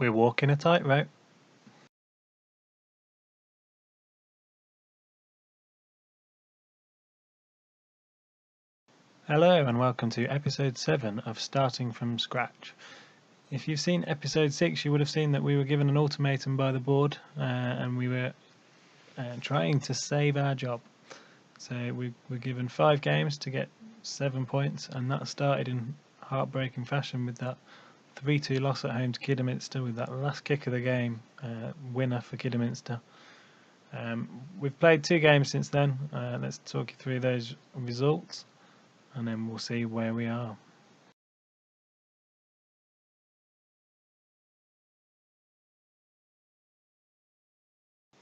We're walking a tightrope. Hello and welcome to episode 7 of Starting from Scratch. If you've seen episode 6, you would have seen that we were given an ultimatum by the board and we were trying to save our job. So we were given 5 games to get 7 points, and that started in heartbreaking fashion with that 3-2 loss at home to Kidderminster, with that last kick of the game winner for Kidderminster. We've played 2 games since then. Let's talk you through those results, and then we'll see where we are.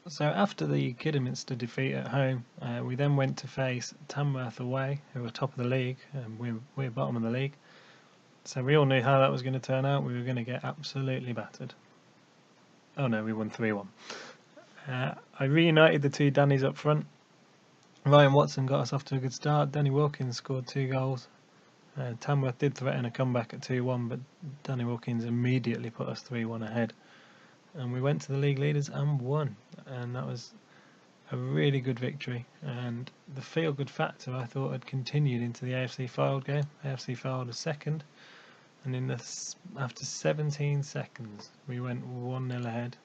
So after the Kidderminster defeat at home, we then went to face Tamworth away, who were top of the league, and we're bottom of the league. So we all knew how that was going to turn out. We were going to get absolutely battered. Oh no, we won 3-1. I reunited the 2 Dannies up front. Ryan Watson got us off to a good start. Danny Wilkins scored 2 goals. Tamworth did threaten a comeback at 2-1, but Danny Wilkins immediately put us 3-1 ahead. And we went to the league leaders and won. And that was a really good victory. And the feel-good factor, I thought, had continued into the AFC Fylde game. AFC Fylde was second. And after 17 seconds, we went 1-0 ahead.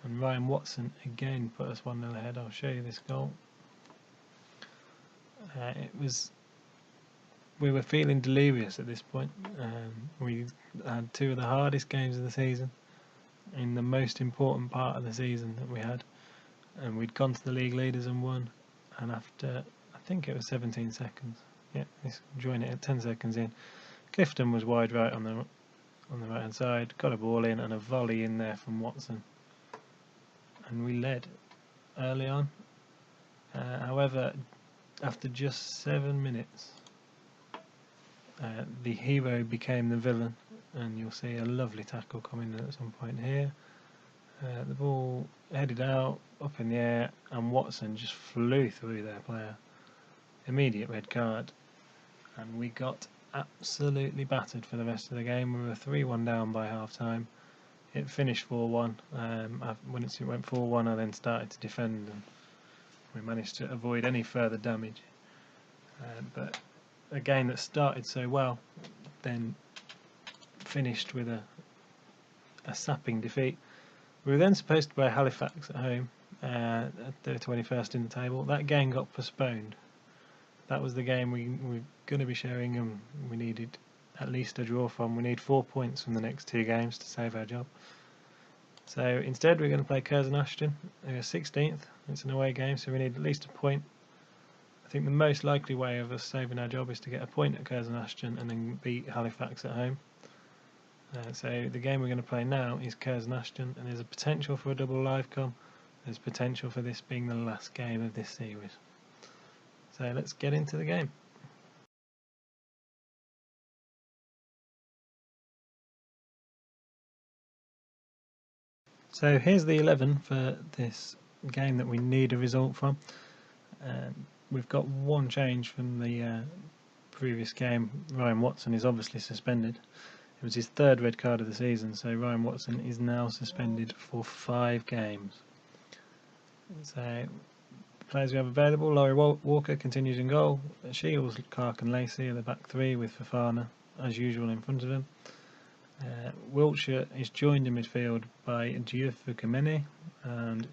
And Ryan Watson again put us 1-0 ahead. I'll show you this goal. We were feeling delirious at this point. We had 2 of the hardest games of the season, in the most important part of the season that we had, and we'd gone to the league leaders and won. And after, I think it was 17 seconds, let's join it at 10 seconds in, Clifton was wide right on the right hand side, got a ball in and a volley in there from Watson, and we led early on. However, after just 7 minutes, the hero became the villain, and you'll see a lovely tackle coming in at some point here. The ball headed out, up in the air, and Watson just flew through their player. Immediate red card, and we got absolutely battered for the rest of the game. We were 3-1 down by half time. It finished 4-1. When it went 4-1, I then started to defend, and we managed to avoid any further damage. But a game that started so well then finished with a sapping defeat. We were then supposed to play Halifax at home, at the 21st in the table. That game got postponed. That was the game we were going to be sharing, and we needed at least a draw from. We need 4 points from the next 2 games to save our job. So instead we're going to play Curzon Ashton. They're 16th. It's an away game, so we need at least a point. I think the most likely way of us saving our job is to get a point at Curzon Ashton and then beat Halifax at home. So the game we're going to play now is Curzon Ashton, and there's a potential for a double live com. There's potential for this being the last game of this series. So let's get into the game. So here's the 11 for this game that we need a result from. We've got 1 change from the previous game. Ryan Watson is obviously suspended. It was his 3rd red card of the season, so Ryan Watson is now suspended for 5 games. So players we have available: Laurie Walker continues in goal. Shields, Clark and Lacey are the back 3, with Fafana as usual in front of him. Wiltshire is joined in midfield by Giuffre Kameni, and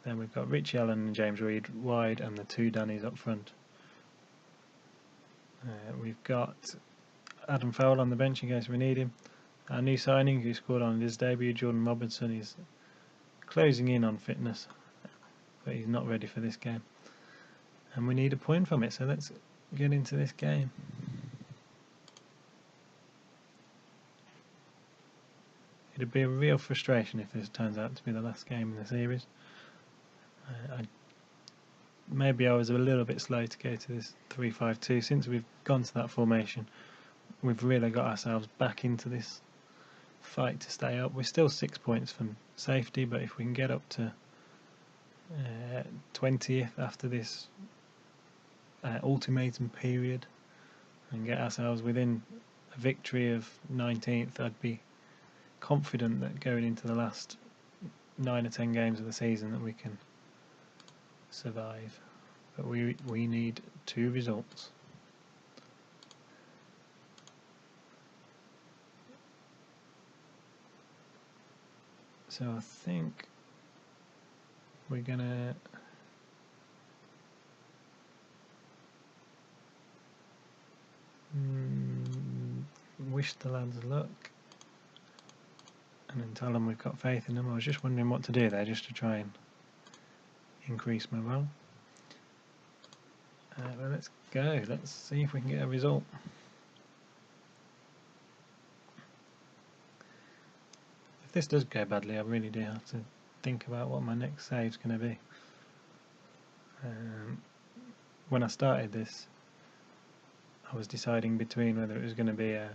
then we've got Richie Allen and James Reid wide, and the 2 Dannies up front. We've got Adam Fowle on the bench in case we need him. Our new signing, who scored on his debut, Jordan Robertson, is closing in on fitness, but he's not ready for this game, and we need a point from it. So let's get into this game. It'd be a real frustration if this turns out to be the last game in the series. Maybe I was a little bit slow to go to this 3-5-2. Since we've gone to that formation, we've really got ourselves back into this fight to stay up. We're still 6 points from safety, but if we can get up to 20th after this ultimatum period and get ourselves within a victory of 19th, I'd be confident that going into the last 9 or 10 games of the season that we can survive. But we need 2 results. So I think we're gonna wish the lads luck and then tell them we've got faith in them. I was just wondering what to do there, just to try and increase morale. Well, let's go. Let's see if we can get a result. If this does go badly, I really do have to think about what my next save's going to be. When I started this, I was deciding between whether it was going to be a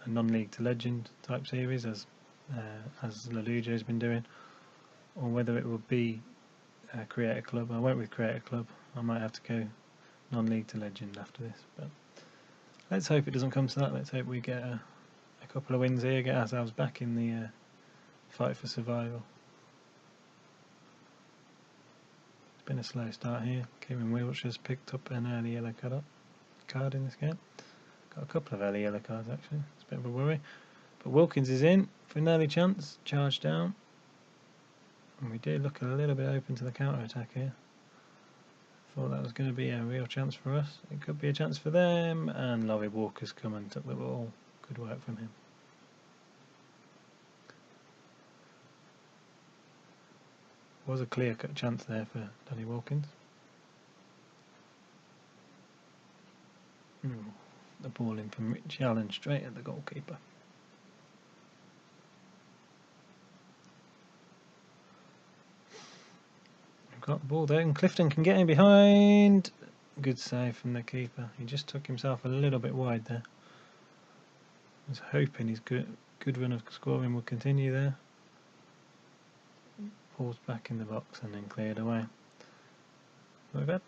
non-league to legend type series, as Laluja has been doing, or whether it would be a creator club. I went with creator club. I might have to go non-league to legend after this, but let's hope it doesn't come to that. Let's hope we get a couple of wins here, get ourselves back in the fight for survival. It's been a slow start here. Kieran Wiltshire's picked up an early yellow card in this game. Got a couple of early yellow cards actually. It's a bit of a worry. But Wilkins is in for an early chance. Charge down. And we do look a little bit open to the counter-attack here. Thought that was going to be a real chance for us. It could be a chance for them. And Laurie Walker's come and took the ball. Good work from him. Was a clear-cut chance there for Danny Wilkins. The ball in from Richie Allen straight at the goalkeeper. We've got the ball there, and Clifton can get in behind. Good save from the keeper. He just took himself a little bit wide there. I was hoping his good run of scoring would continue there. Ball's back in the box and then cleared away. We've had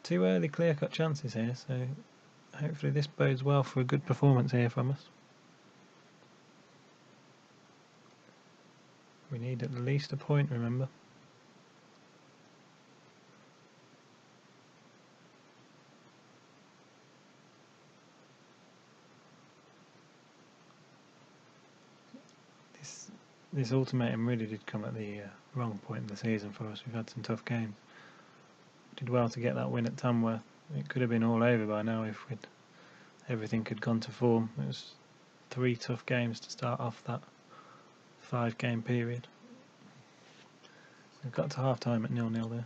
2 early clear-cut chances here, so hopefully this bodes well for a good performance here from us. We need at least a point, remember. This ultimatum really did come at the wrong point in the season for us. We've had some tough games. Did well to get that win at Tamworth. It could have been all over by now if everything had gone to form. It was 3 tough games to start off that 5-game period. We've got to half time at 0-0 there.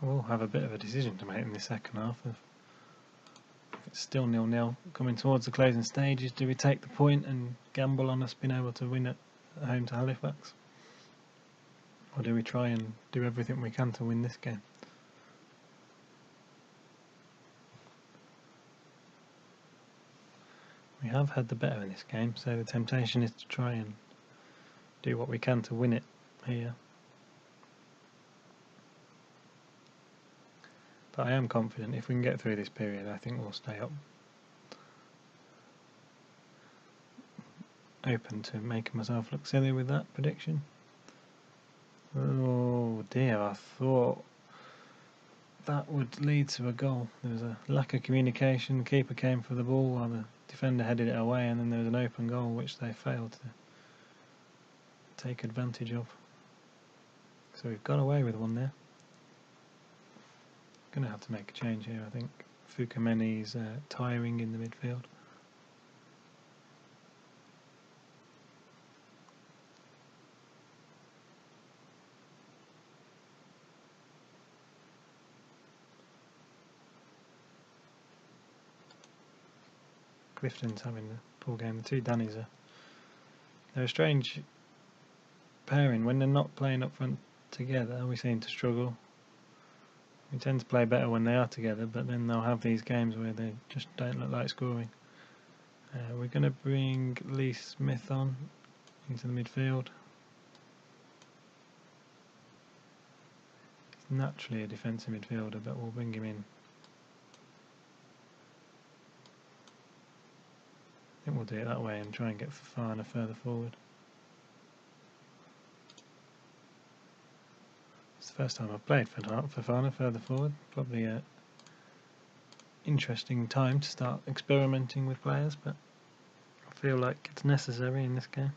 We'll have a bit of a decision to make in the second half. If it's still 0-0, coming towards the closing stages, do we take the point and gamble on us being able to win at home to Halifax? Or do we try and do everything we can to win this game? We have had the better in this game, so the temptation is to try and do what we can to win it here. But I am confident if we can get through this period, I think we'll stay up. Open to making myself look silly with that prediction. Oh dear, I thought that would lead to a goal. There was a lack of communication. The keeper came for the ball while the defender headed it away, and then there was an open goal which they failed to take advantage of. So we've got away with one there. Going to have to make a change here, I think. Fukameni's tiring in the midfield. Clifton's having a poor game. The 2 Dannies they're a strange pairing. When they're not playing up front together, we seem to struggle. We tend to play better when they are together, but then they'll have these games where they just don't look like scoring. We're going to bring Lee Smith on into the midfield. naturally a defensive midfielder, but we'll bring him in. I think we'll do it that way and try and get Fofana further forward. It's the first time I've played Fofana further forward. Probably a interesting time to start experimenting with players, but I feel like it's necessary in this game.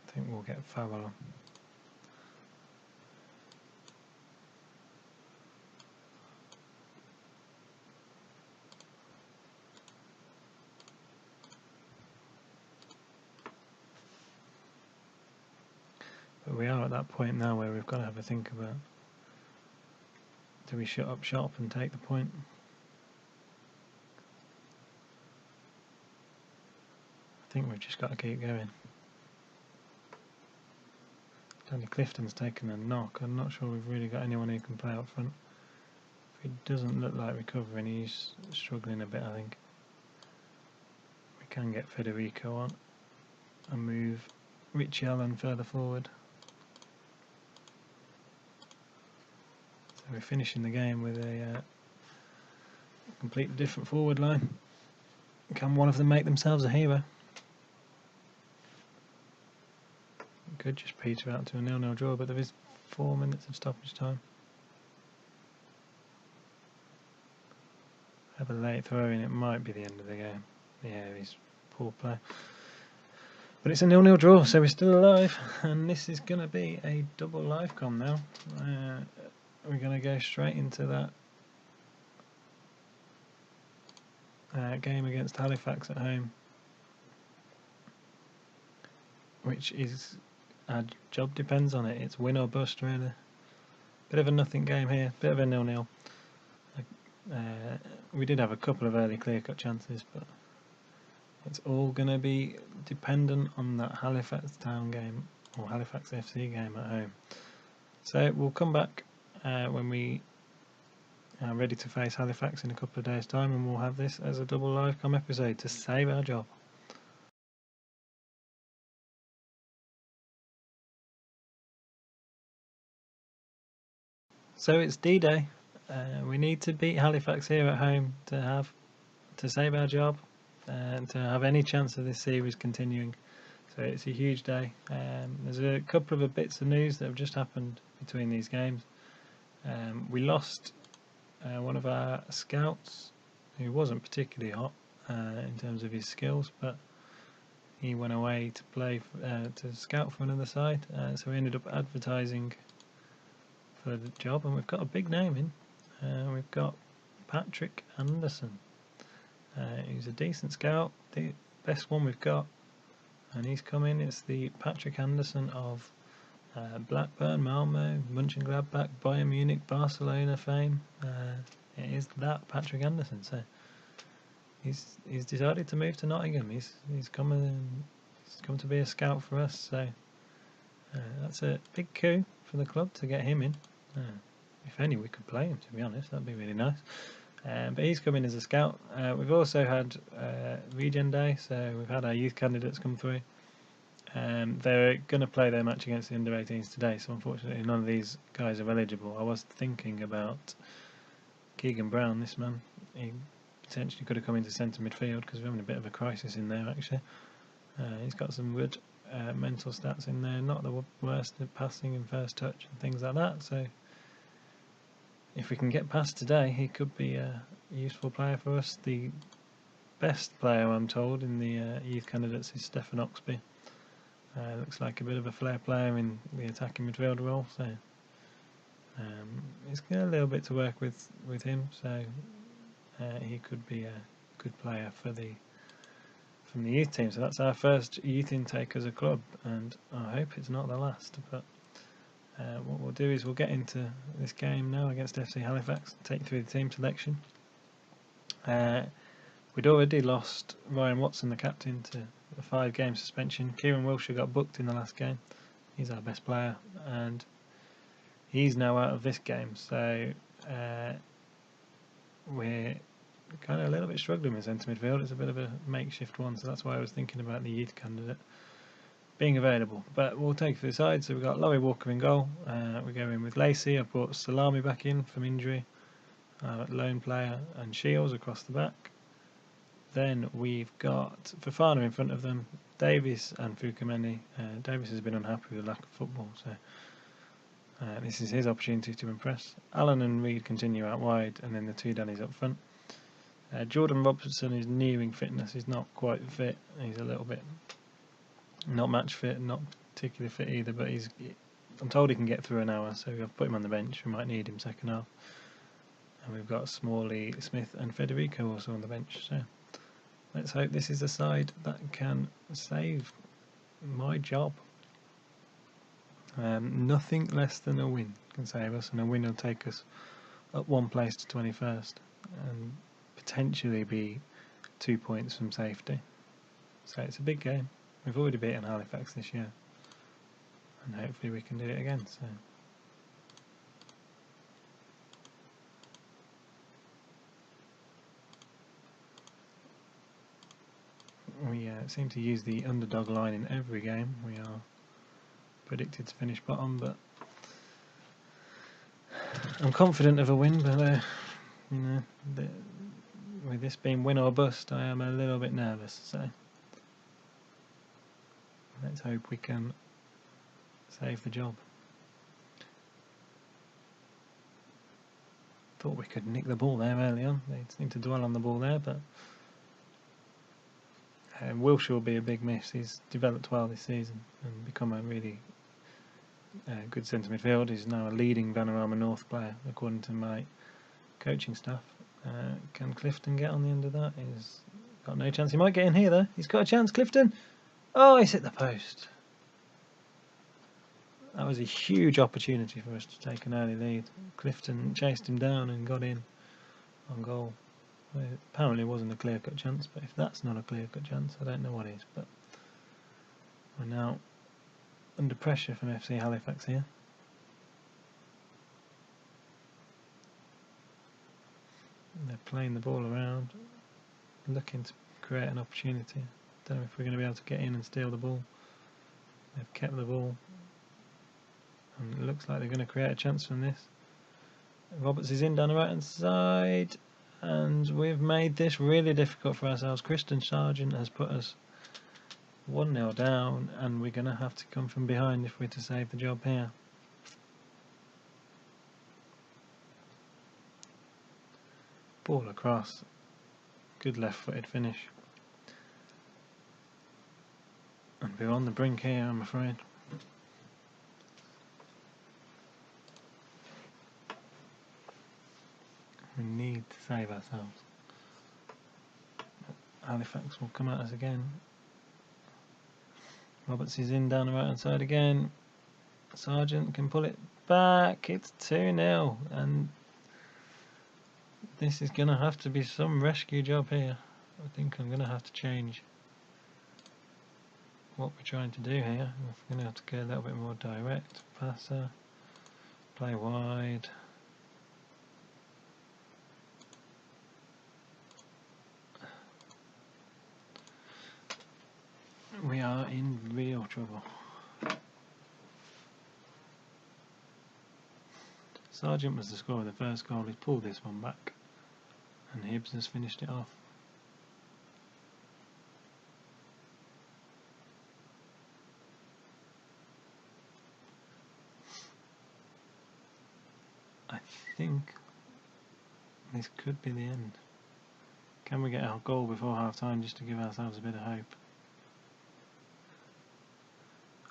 I think we'll get Farrell on. But we are at that point now where we've got to have a think about, do we shut up shop and take the point? I think we've just got to keep going. Danny Clifton's taken a knock. I'm not sure we've really got anyone who can play up front. He doesn't look like recovering, he's struggling a bit, I think. We can get Federico on and move Richie Allen further forward. So we're finishing the game with a completely different forward line. Can one of them make themselves a hero? Could just peter out to a 0-0 draw, but there is 4 minutes of stoppage time. Have a late throw in, it might be the end of the game. Yeah, he's poor play. But it's a 0-0 draw, so we're still alive, and this is going to be a double live com now. We're going to go straight into that game against Halifax at home, which is, our job depends on it. It's win or bust, really. Bit of a nothing game here, bit of a 0-0. We did have a couple of early clear-cut chances, but it's all going to be dependent on that Halifax Town game, or Halifax FC game at home. So we'll come back when we are ready to face Halifax in a couple of days' time, and we'll have this as a double live com episode to save our job. So it's D-Day. We need to beat Halifax here at home to save our job and to have any chance of this series continuing. So it's a huge day. There's a couple of bits of news that have just happened between these games. We lost one of our scouts, who wasn't particularly hot in terms of his skills, but he went away to play to scout for another side. So we ended up advertising for the job, and we've got a big name in. We've got Patrick Anderson. He's a decent scout, the best one we've got, and he's come in. It's the Patrick Anderson of Blackburn, Malmo, Mönchengladbach, Bayern Munich, Barcelona fame. It is that Patrick Anderson. So he's decided to move to Nottingham. He's come to be a scout for us. So that's a big coup for the club to get him in. If only we could play him, to be honest, that'd be really nice. But he's come in as a scout. We've also had Regen Day, so we've had our youth candidates come through. They're going to play their match against the under-18s today, so unfortunately none of these guys are eligible. I was thinking about Keegan Brown, this man. He potentially could have come into centre midfield because we're having a bit of a crisis in there, actually. He's got some good mental stats in there, not the worst at passing and first touch and things like that, so if we can get past today, he could be a useful player for us. The best player, I'm told, in the youth candidates is Stefan Oxby. Looks like a bit of a flair player in the attacking midfield role, so he's got a little bit to work with him, so he could be a good player from the youth team. So that's our first youth intake as a club, and I hope it's not the last. But what we'll do is we'll get into this game now against FC Halifax, take you through the team selection. We'd already lost Ryan Watson, the captain, to a 5-game suspension. Kieran Wilshire got booked in the last game. He's our best player, and he's now out of this game. So we're kind of a little bit struggling with centre midfield. It's a bit of a makeshift one, so that's why I was thinking about the youth candidate. being available. But we'll take it to the side. So we've got Laurie Walker in goal. We go in with Lacey. I've brought Salami back in from injury. Lone player and Shields across the back. Then we've got Fofana in front of them, Davis and Fukameni. Davis has been unhappy with the lack of football, so this is his opportunity to impress. Allen and Reed continue out wide, and then the two Dannies up front. Jordan Robertson is nearing fitness. He's not quite fit. He's a little bit not match fit, not particularly fit either, but I'm told he can get through an hour, so I've put him on the bench. We might need him second half. And we've got Smalley, Smith and Federico also on the bench, so let's hope this is a side that can save my job. Nothing less than a win can save us, and a win will take us up one place to 21st and potentially be 2 points from safety. So it's a big game. We've already beaten Halifax this year, and hopefully we can do it again. So we seem to use the underdog line in every game. We are predicted to finish bottom, but I'm confident of a win. But with this being win or bust, I am a little bit nervous. So let's hope we can save the job. Thought we could nick the ball there early on. They seem to dwell on the ball there, but Wilshire will be a big miss. He's developed well this season and become a really good centre midfield. He's now a leading Vanarama North player, according to my coaching staff. Can Clifton get on the end of that? He's got no chance. He might get in here though. He's got a chance, Clifton. Oh, he's hit the post. That was a huge opportunity for us to take an early lead. Clifton chased him down and got in on goal. Well, it apparently wasn't a clear-cut chance, but if that's not a clear-cut chance, I don't know what is. But we're now under pressure from FC Halifax here. They're playing the ball around, looking to create an opportunity. Don't know if we're going to be able to get in and steal the ball. They've kept the ball, and it looks like they're going to create a chance from this. Roberts is in down the right hand side, and we've made this really difficult for ourselves. Kristen Sargent has put us 1-0 down, and we're going to have to come from behind if we're to save the job here. Ball across, good left-footed finish, and we're on the brink here, I'm afraid. We need to save ourselves. Halifax will come at us again. Roberts is in down the right hand side again. Sargent can pull it back. It's 2-0, and this is going to have to be some rescue job here. I think I'm going to have to change what we're trying to do here. We're going to have to go a little bit more direct. Passer, play wide. We are in real trouble. Sargent was the scorer of the first goal. He's pulled this one back, and Hibbs has finished it off. I think this could be the end. Can we get our goal before half time just to give ourselves a bit of hope?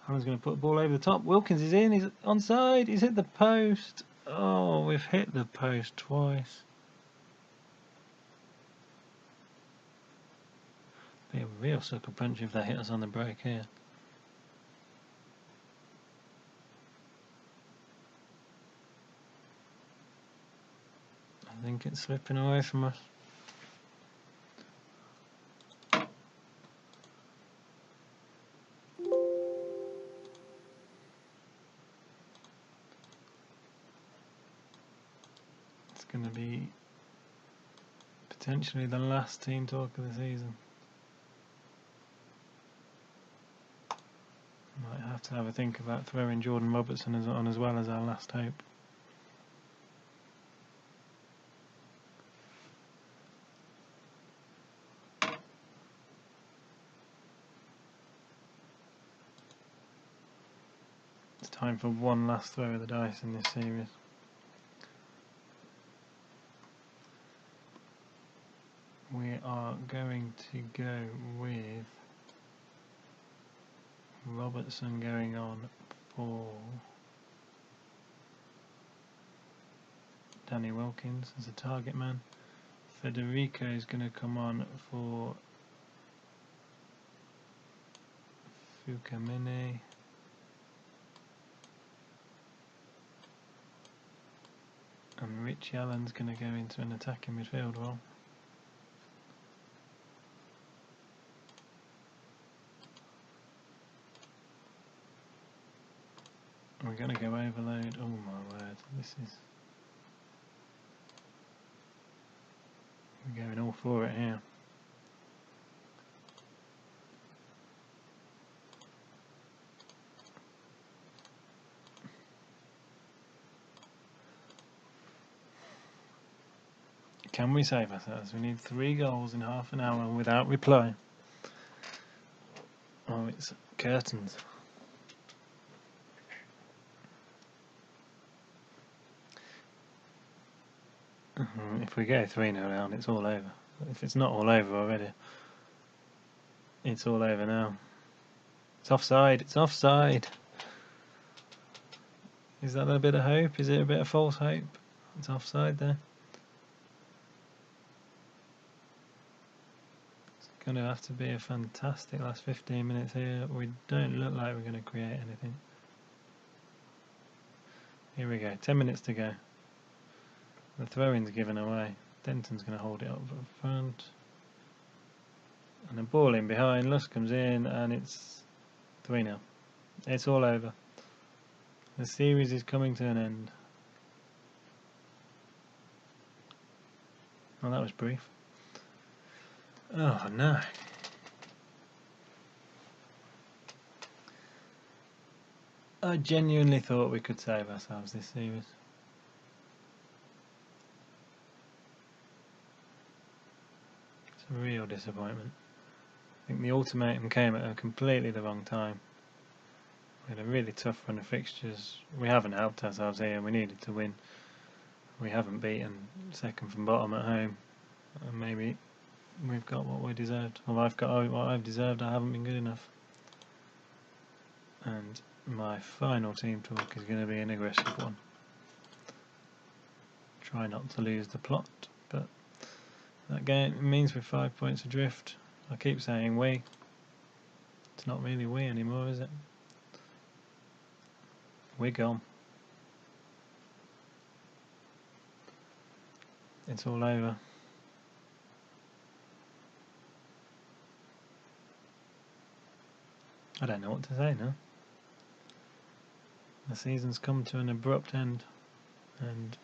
Alan's going to put the ball over the top. Wilkins is in, he's onside, he's hit the post. Oh, we've hit the post twice. Be a real sucker punch if they hit us on the break here. I think it's slipping away from us. It's going to be potentially the last team talk of the season. have to have a think about throwing Jordan Robertson on as well as our last hope. It's time for one last throw of the dice in this series. We are going to go with Robertson going on for Danny Wilkins as a target man. Federico is going to come on for Fukamine. And Richie Allen's going to go into an attacking midfield role. We're going to go overload. Oh my word, this is... We're going all for it here. Can we save ourselves? We need 3 goals in half an hour without reply. Oh, it's curtains. If we go 3-0 down, it's all over. If it's not all over already, it's all over now. It's offside, it's offside. Is that a bit of hope? Is it a bit of false hope? It's offside there. It's going to have to be a fantastic last 15 minutes here. We don't look like we're going to create anything. Here we go, 10 minutes to go. The throw-in's given away. Denton's going to hold it up front. And a ball in behind. Luss comes in and it's 3-0. It's all over. The series is coming to an end. Oh, that was brief. Oh no. I genuinely thought we could save ourselves this series. It's a real disappointment. I think the ultimatum came at a completely the wrong time. We had a really tough run of fixtures. We haven't helped ourselves here. We needed to win. We haven't beaten second from bottom at home. And maybe we've got what we deserved. Well, I've got what I've deserved. I haven't been good enough. And my final team talk is going to be an aggressive one. Try not to lose the plot, but that game means we're 5 points adrift. I keep saying we. It's not really we anymore, is it? We're gone. It's all over. I don't know what to say now. The season's come to an abrupt end and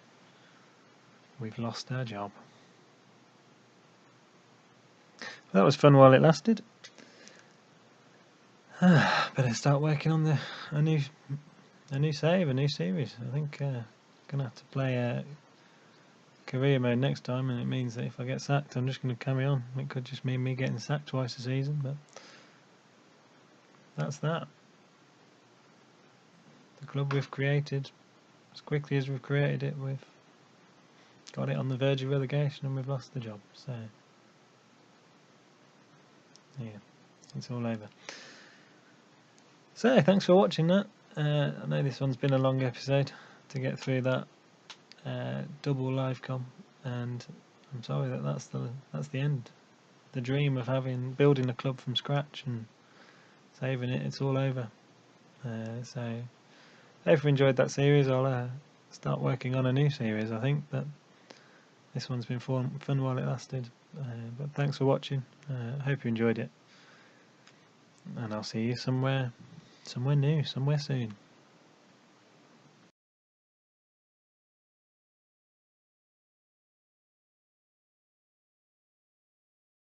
we've lost our job. That was fun while it lasted. Better start working on a new series. I think gonna have to play career mode next time, and it means that if I get sacked, I'm just going to carry on. It could just mean me getting sacked twice a season, but that's that. The club we've created, as quickly as we've created it, we've got it on the verge of relegation and we've lost the job. So yeah, it's all over. So thanks for watching that. I know this one's been a long episode to get through that double live com, and I'm sorry that that's the end. The dream of building a club from scratch and saving it, it's all over. So I hope you enjoyed that series. I'll start working on a new series. I think that this one's been fun while it lasted. But thanks for watching. I hope you enjoyed it, and I'll see you somewhere new, somewhere soon.